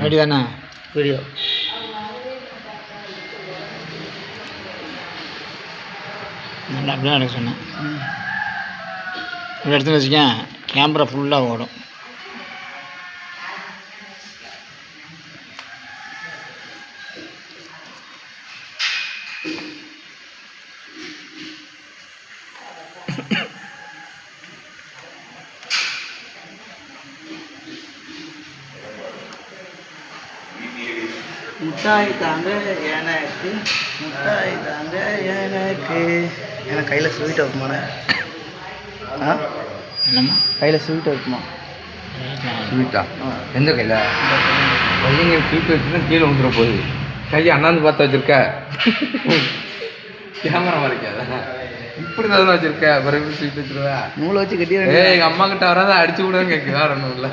Ready தானே video நல்லா அப்படியே எடுக்க சொன்னேன். இப்படி எடுத்துன்னு வச்சுக்கேன், கேமரா ஃபுல்லாக ஓடும். முட்டாய் தாங்க எனக்கு, முட்டாய் தாங்க எனக்கு. எனக்கு கையில் ஸ்வீட் வைக்குமாண்ணே? ஆ என்னம்மா கையில் ஸ்வீட் வைக்குமா? ஸ்வீட்டா? எந்த கையில்? பையங்க ஸ்வீட் வச்சுன்னா கீழே வந்துட போகுது. கையை அண்ணாந்து பார்த்து வச்சுருக்க, கேமரா வரைக்காத, இப்படி தான் வச்சுருக்க. பிறகு ஸ்வீட் வச்சுருவா, நூலை வச்சு கட்டி. எங்கள் அம்மா கிட்ட வராத அடிச்சு விடுன்னு கேட்கு. வேறு ஒன்றும் இல்லை.